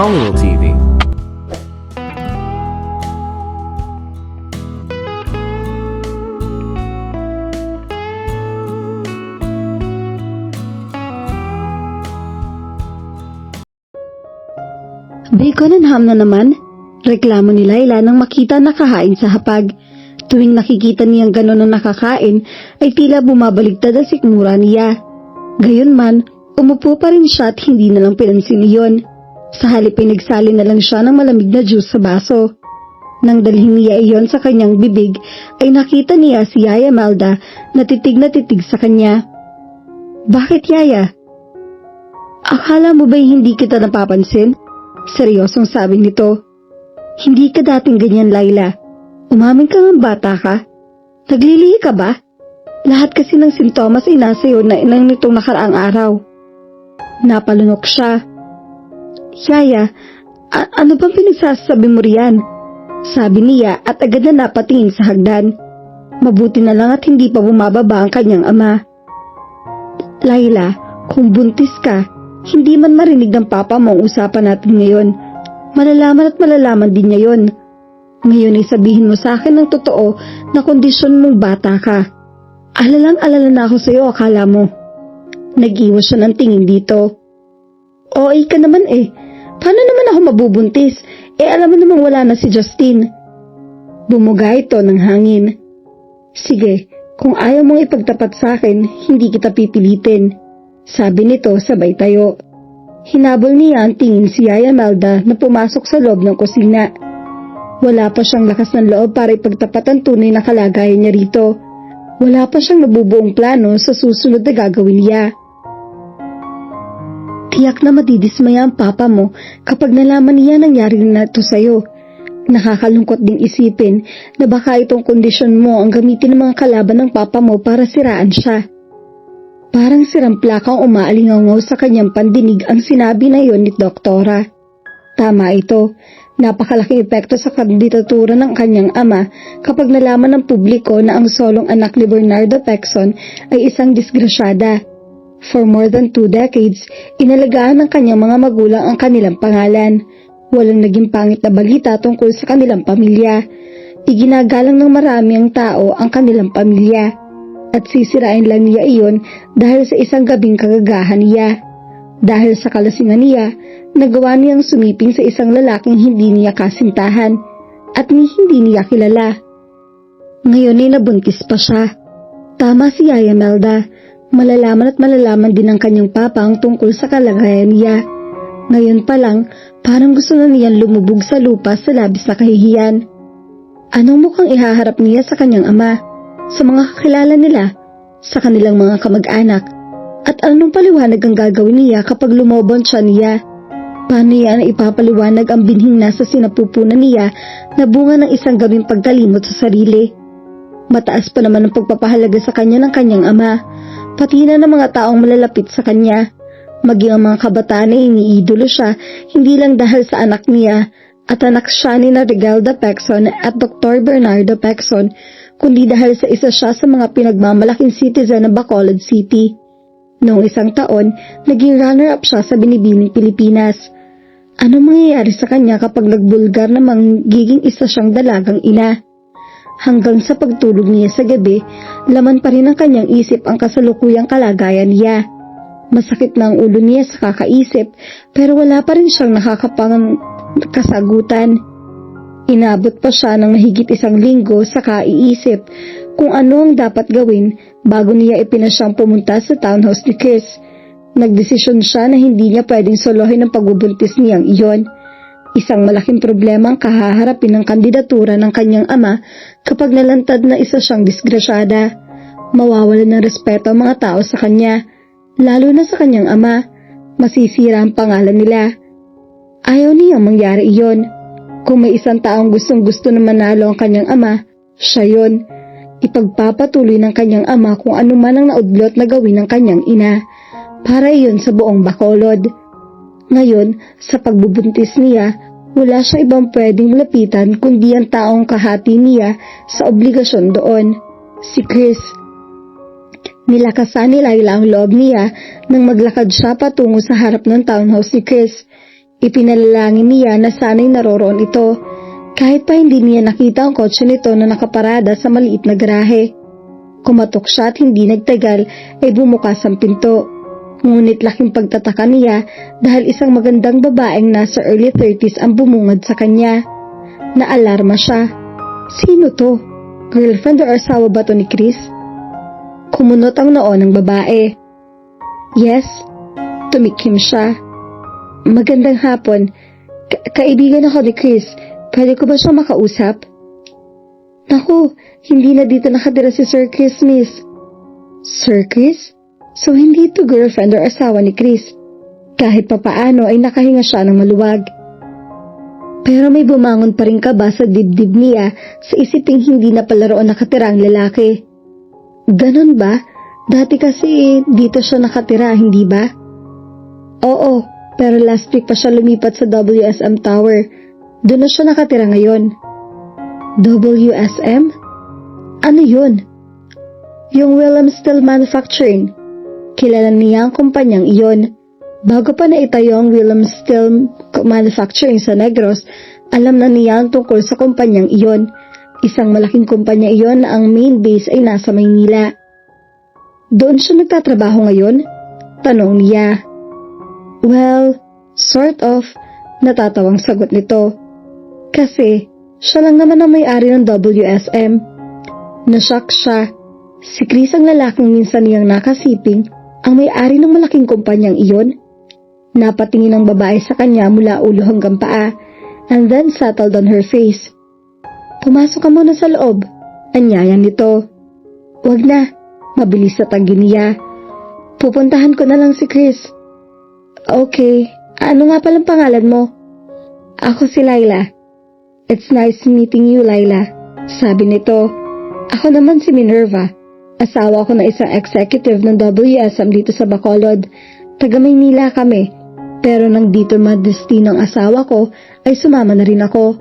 Alnil TV. Baconenham na naman. Reklamo ni Laila nang makita nakahain sa hapag. Tuwing nakikita niyang gano'n ang nakakain, ay tila bumabaligtad ang sikmura niya. Gayunman, umupo pa rin siya at hindi na lang pinansin iyon. Sa halip ay nagsali na lang siya ng malamig na juice sa baso. Nang dalhin niya iyon sa kanyang bibig, ay nakita niya si Yaya Melda na titig sa kanya. "Bakit, Yaya? Akala mo ba'y hindi kita napapansin?" Seryosong sabi nito. "Hindi ka dating ganyan, Laila. Umamin ka ng bata ka. Naglilihi ka ba? Lahat kasi ng sintomas ay nasa iyo na inang nitong nakaraang araw." Napalunok siya. "Yaya, ano bang pinagsasabi mo riyan?" Sabi niya at agad na napatingin sa hagdan. Mabuti na lang at hindi pa bumababa ang kanyang ama. "Laila, kung buntis ka, hindi man marinig ng papa mo ang usapan natin ngayon. Malalaman at malalaman din niya yon. Ngayon ay sabihin mo sa akin ng totoo na kondisyon mong bata ka. Alalang-alala na ako sa iyo, akala mo." Nag-iwas siya ng tingin dito. "OA ka naman eh. Paano naman ako mabubuntis? Alam mo namang wala na si Justin." Bumuga ito ng hangin. "Sige, kung ayaw mong ipagtapat sa akin, hindi kita pipilitin," sabi nito sabay tayo. Hinabol niya ang tingin si Yaya Melda na pumasok sa loob ng kusina. Wala pa siyang lakas ng loob para ipagtapat ang tunay na kalagayan niya rito. Wala pa siyang nabubuong plano sa susunod na gagawin niya. Tiyak na madidismaya ang papa mo kapag nalaman niya nangyari na ito sa'yo. Nakakalungkot ding isipin na baka itong kondisyon mo ang gamitin ng mga kalaban ng papa mo para siraan siya. Parang siramplakang umaalingaw sa kanyang pandinig ang sinabi na yon ni Doktora. Tama ito. Napakalaking epekto sa kandidatura ng kanyang ama kapag nalaman ng publiko na ang solong anak ni Bernardo Pecson ay isang disgrasyada. For more than 2 decades, inalagaan ng kanyang mga magulang ang kanilang pangalan. Walang naging pangit na balita tungkol sa kanilang pamilya. Iginagalang ng marami ang tao ang kanilang pamilya. At sisirain lang niya iyon dahil sa isang gabing kagagahan niya. Dahil sa kalasingan niya, nagawa niyang sumiping sa isang lalaking hindi niya kasintahan at hindi niya kilala. Ngayon ay nabuntis pa siya. Tama si Yaya Melda. Malalaman at malalaman din ng kanyang papa ang tungkol sa kalagayan niya. Ngayon pa lang, parang gusto na niyang lumubog sa lupa sa labis na kahihiyan. Anong mukhang ihaharap niya sa kanyang ama, sa mga kakilala nila, sa kanilang mga kamag-anak, at anong paliwanag ang gagawin niya kapag lumobon siya niya? Paano niya na ipapaliwanag ang binhing nasa sinapupunan niya na bunga ng isang gabing pagkalimot sa sarili? Mataas pa naman ang pagpapahalaga sa kanya ng kanyang ama, pati na ng mga taong malalapit sa kanya. Maging ang mga kabataan ay iniidolo siya, hindi lang dahil sa anak niya at anak siya ni Regalda Pecson at Dr. Bernardo Pecson, kundi dahil sa isa siya sa mga pinagmamalaking citizen ng Bacolod City. Noong isang taon, naging runner-up siya sa Binibining Pilipinas. Ano mangyayari sa kanya kapag nagbulgar na magiging isa siyang dalagang ina? Hanggang sa pagtulog niya sa gabi, laman pa rin ang kanyang isip ang kasalukuyang kalagayan niya. Masakit na ang ulo niya sa kakaisip, pero wala pa rin siyang kasagutan. Inabot pa siya ng mahigit 1 linggo sa kaiisip kung ano ang dapat gawin bago niya ipinasyang pumunta sa townhouse ni Chris. Nagdesisyon siya na hindi niya pwedeng solohin ang pagbubuntis niyang iyon. Isang malaking problema ang kahaharapin ng kandidatura ng kanyang ama kapag nalantad na isa siyang disgrasyada. Mawawalan ng respeto ang mga tao sa kanya, lalo na sa kanyang ama. Masisira ang pangalan nila. Ayaw niyang mangyari iyon. Kung may isang taong gustong-gusto na manalo ang kanyang ama, siya yon. Ipagpapatuloy ng kanyang ama kung ano man ang naudlot na gawin ng kanyang ina, para iyon sa buong Bacolod. Ngayon, sa pagbubuntis niya, wala siya ibang pwedeng lapitan kundi ang taong kahati niya sa obligasyon doon, si Chris. Nilakasan ni Laila ang loob niya nang maglakad siya patungo sa harap ng townhouse ni Chris. Ipinalalangin niya na sana'y naroroon ito, kahit pa hindi niya nakita ang kotse nito na nakaparada sa maliit na garahe. Kumatok siya at hindi nagtagal ay bumukas ang pinto. Ngunit laking pagtataka niya dahil isang magandang babaeng nasa early 30s ang bumungad sa kanya. Naalarma siya. Sino to? Girlfriend o asawa ba to ni Chris? Kumunot ang noo ng babae. Yes, tumikim siya. Magandang hapon. Kaibigan ako ni Chris. Pwede ko ba siyang makausap? Naku, hindi na dito nakatira si Sir Chris, miss. Sir Chris? So hindi ito girlfriend or asawa ni Chris. Kahit papaano ay nakahinga siya ng maluwag. Pero may bumangon pa rin kaba sa dibdib niya sa isiping hindi na pala roon nakatira ang lalaki. Ganon ba? Dati kasi dito siya nakatira, hindi ba? Oo, pero last week pa siya lumipat sa WSM Tower. Doon na siya nakatira ngayon. WSM? Ano yun? Yung William Steel Manufacturing. Kilala niya ang kumpanyang iyon. Bago pa naitayo ang William Steel Manufacturing sa Negros, alam na niya ang tungkol sa kumpanyang iyon. Isang malaking kumpanya iyon na ang main base ay nasa Maynila. Doon siya nagtatrabaho ngayon? Tanong niya. Well, sort of, natatawang sagot nito. Kasi, siya lang naman ang may-ari ng WSM. Nashock siya. Si Chris ang lalaking minsan niyang nakasiping ang may-ari ng malaking kumpanyang iyon. Napatingin ang babae sa kanya mula ulo hanggang paa and then settled on her face. Pumasok ka muna sa loob, anyaya nito. Wag na, mabilis na tanggi niya. Pupuntahan ko na lang si Chris. Okay, ano nga palang pangalan mo? Ako si Laila. It's nice meeting you, Laila, sabi nito. Ako naman si Minerva. Asawa ko na isang executive ng WSM dito sa Bacolod. Taga Maynila kami. Pero nang dito madestino ang asawa ko, ay sumama na rin ako.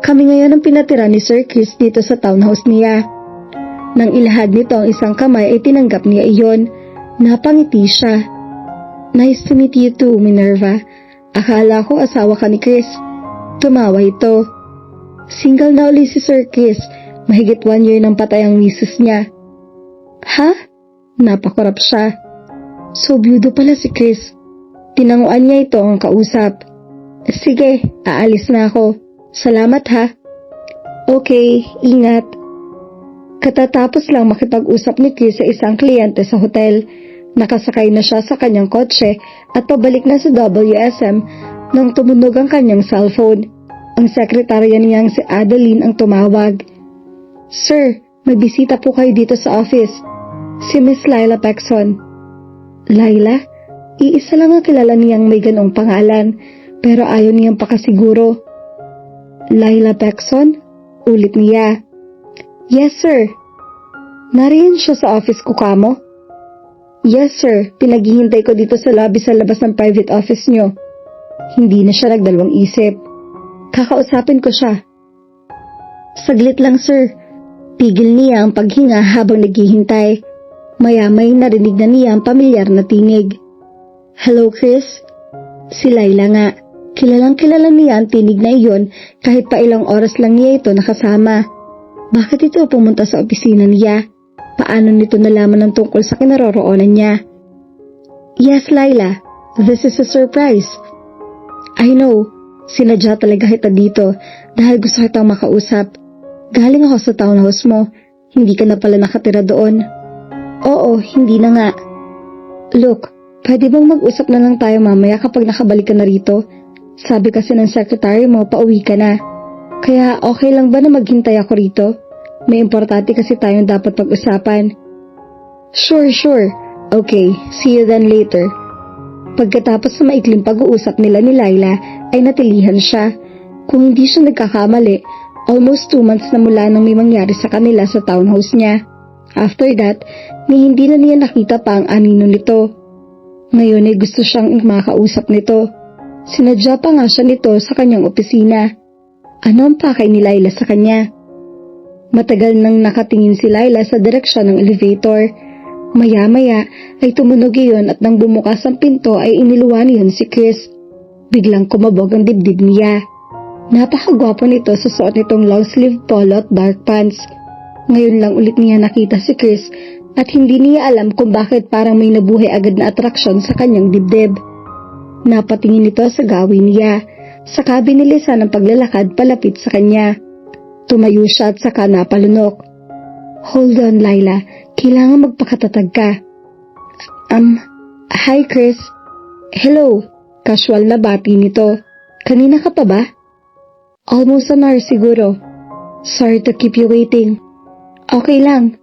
Kami ngayon ang pinatira ni Sir Chris dito sa townhouse niya. Nang ilahad nito ang isang kamay ay tinanggap niya iyon. Napangiti siya. Nice to meet you too, Minerva. Akala ko asawa ka ni Chris. Tumawa ito. Single na uli si Sir Chris. Mahigit 1 year nang patay ang misis niya. Ha? Napakurap siya. So byudo pala si Chris. Tinanguan niya ito ang kausap. Sige, aalis na ako. Salamat ha. Okay, ingat. Katatapos lang makipag-usap ni Chris sa isang kliyente sa hotel. Nakasakay na siya sa kanyang kotse at pabalik na sa WSM nang tumunog ang kanyang cellphone. Ang sekretarya niyang si Adeline ang tumawag. Sir, may bisita po kayo dito sa office. Si Miss Laila Pexon. Laila? Iisa lang ang kilala niyang may ganong pangalan, pero ayaw niyang pakasiguro. Laila Pexon? Ulit niya. Yes, sir. Nariyan siya sa office ko kamo? Yes, sir. Pinaghihintay ko dito sa lobby sa labas ng private office niyo. Hindi na siya nagdalawang isip. Kakausapin ko siya. Saglit lang, sir. Pigil niya ang paghinga habang naghihintay. Maya-may narinig na niya ang pamilyar na tinig. Hello, Chris? Si Laila nga. Kilalang-kilala niya ang tinig na iyon kahit pa ilang oras lang niya ito nakasama. Bakit ito pumunta sa opisina niya? Paano nito nalaman ng tungkol sa kinaroroonan niya? Yes, Laila. This is a surprise. I know. Sinadya talaga kita dito dahil gusto kitang makausap. Galing ako sa townhouse mo. Hindi ka na pala nakatira doon. Oo, hindi na nga. Look, pwede bang mag-usap na lang tayo mamaya kapag nakabalik ka na rito? Sabi kasi ng secretary mo, pauwi ka na. Kaya okay lang ba na maghintay ako rito? May importante kasi tayong dapat pag-usapan. Sure. Okay, see you then later. Pagkatapos sa maikling pag-uusap nila ni Laila, ay natilihan siya. Kung hindi siya nagkakamali, almost 2 months na mula nang may mangyari sa kanila sa townhouse niya. After that, ni hindi na niya nakita pa ang anino nito. Ngayon ay gusto siyang makausap nito. Sinadya pa nga siya nito sa kanyang opisina. Ano ang pakay ni Laila sa kanya? Matagal nang nakatingin si Laila sa direksyon ng elevator. Maya-maya ay tumunog iyon at nang bumukas ang pinto ay iniluwan niyon si Chris. Biglang kumabog ang dibdib niya. Napakagwapo nito sa suot nitong long sleeve polo at dark pants. Ngayon lang ulit niya nakita si Chris at hindi niya alam kung bakit parang may nabuhay agad na atraksyon sa kanyang dibdib. Napatingin ito sa gawin niya, saka binilisan ng paglalakad palapit sa kanya. Tumayo siya at saka napalunok. Hold on, Laila. Kailangan magpakatatag ka. Hi Chris. Hello. Casual na bati nito. Kanina ka pa ba? Almost an hour siguro. Sorry to keep you waiting. Okay lang.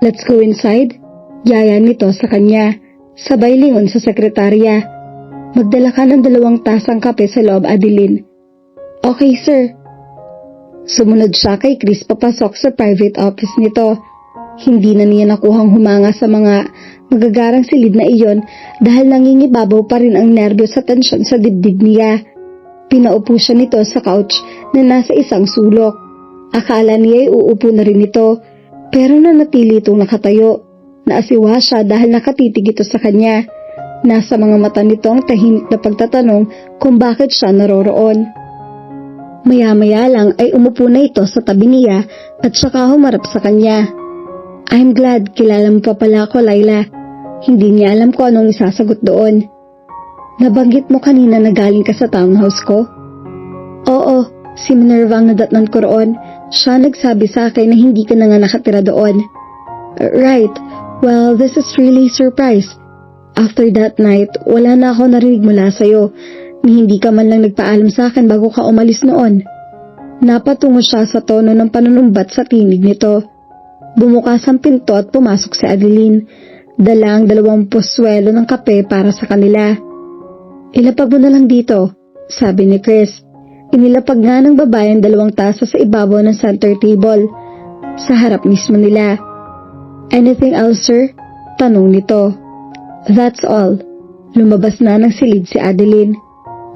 Let's go inside. Yaya nito sa kanya. Sabay lingon sa sekretarya. Magdala ka ng 2 tasang kape sa loob, Adeline. Okay, sir. Sumunod siya kay Chris papasok sa private office nito. Hindi na niya nakuhang humanga sa mga magagarang silid na iyon dahil nangingibabaw pa rin ang nerbiyos sa tensyon sa dibdib niya. Pinaupo siya nito sa couch na nasa isang sulok. Akala niya ay uupo na rin ito, pero nanatili itong nakatayo. Naasiwa siya dahil nakatitig ito sa kanya. Nasa mga mata nito ang tahimik na pagtatanong kung bakit siya naroroon. Maya-maya lang ay umupo na ito sa tabi niya at saka humarap sa kanya. I'm glad kilala mo pa pala ako, Laila. Hindi niya alam kung anong isasagot doon. Nabanggit mo kanina na galing ka sa townhouse ko? Oo, si Minerva ang nadatnan ko roon. Siya nagsabi sa akin na hindi ka na nga nakatira doon. Right, well this is really surprise. After that night, wala na ako narinig mula sa'yo. Ni hindi ka man lang nagpaalam sa akin bago ka umalis noon. Napatungo siya sa tono ng panunumbat sa tinig nito. Bumukas ang pinto at pumasok si Adeline. Dala ang 2 puswelo ng kape para sa kanila. Ilapag mo na lang dito, sabi ni Chris. Inilapag nga ng babae ang 2 tasa sa ibabaw ng center table, sa harap mismo nila. Anything else, sir? Tanong nito. That's all. Lumabas na ng silid si Adeline.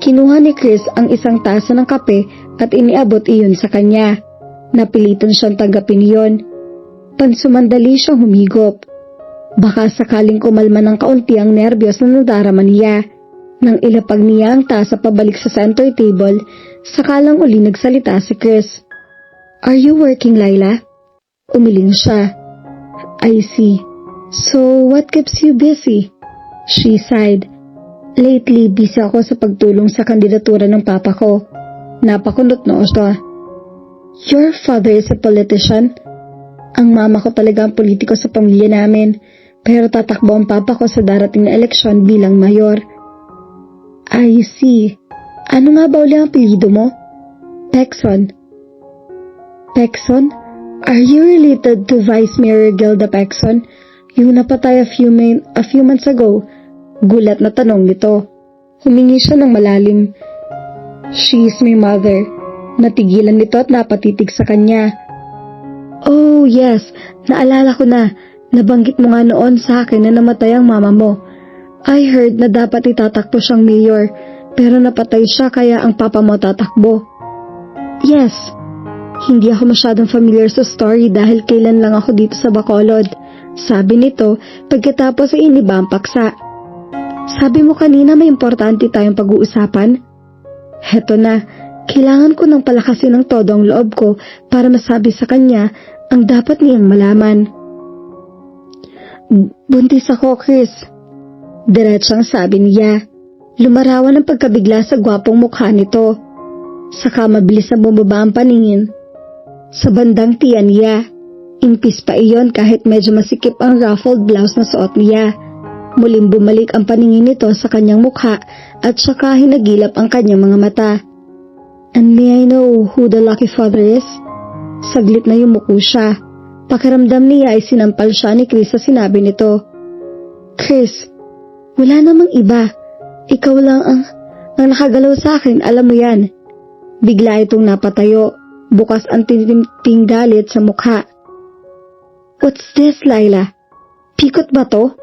Kinuha ni Chris ang 1 tasa ng kape at iniabot iyon sa kanya. Napilitan siyang tanggapin iyon. Pansumandali siyang humigop. Baka sakaling kumalma ng kaunti ang nerbiyos na nadarama niya. Nang ilapag niya ang tasa pabalik sa center table, sakalang uli nagsalita si Chris. Are you working, Laila? Umiling siya. I see. So, what keeps you busy? She sighed. Lately, busy ako sa pagtulong sa kandidatura ng papa ko. Napakunot noo siya. Your father is a politician? Ang mama ko talaga ang politiko sa pamilya namin, pero tatakbo ang papa ko sa darating na eleksyon bilang mayor. I see. Ano nga ba uli ang apelyido mo? Pecson. Pecson? Are you related to Vice Mayor Gilda Pecson? Yung napatay a few months ago? Gulat na tanong nito. Humingi siya ng malalim. She is my mother. Natigilan nito at napatitig sa kanya. Oh yes, naalala ko na. Nabanggit mo nga noon sa akin na namatay ang mama mo. I heard na dapat itatakbo siyang mayor, pero napatay siya kaya ang papa mo tatakbo. Yes, hindi ako masyadong familiar sa story dahil kailan lang ako dito sa Bacolod. Sabi nito pagkatapos ay iniba ang paksa. Sabi mo kanina may importante tayong pag-uusapan? Heto na, kailangan ko nang palakasin ng todo ang loob ko para masabi sa kanya ang dapat niyang malaman. Buntis ako, Chris. Diretsang sabi niya. Lumarawan ang pagkabigla sa gwapong mukha nito. Saka mabilis na bumaba ang paningin. Sa bandang tiyan niya, impis pa iyon kahit medyo masikip ang ruffled blouse na suot niya. Muling bumalik ang paningin nito sa kanyang mukha at saka hinagilap ang kanyang mga mata. And may I know who the lucky father is? Saglit na yumuko siya. Pakiramdam niya ay sinampal siya ni Chris sa sinabi nito. Chris, wala namang iba. Ikaw lang ang nakagalaw sa akin, alam mo yan. Bigla itong napatayo. Bukas ang tinimting galit sa mukha. What's this, Laila? Pikot ba to?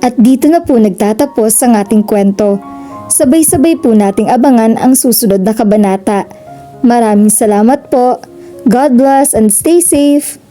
At dito na po nagtatapos ang ating kwento. Sabay-sabay po nating abangan ang susunod na kabanata. Maraming salamat po. God bless and stay safe.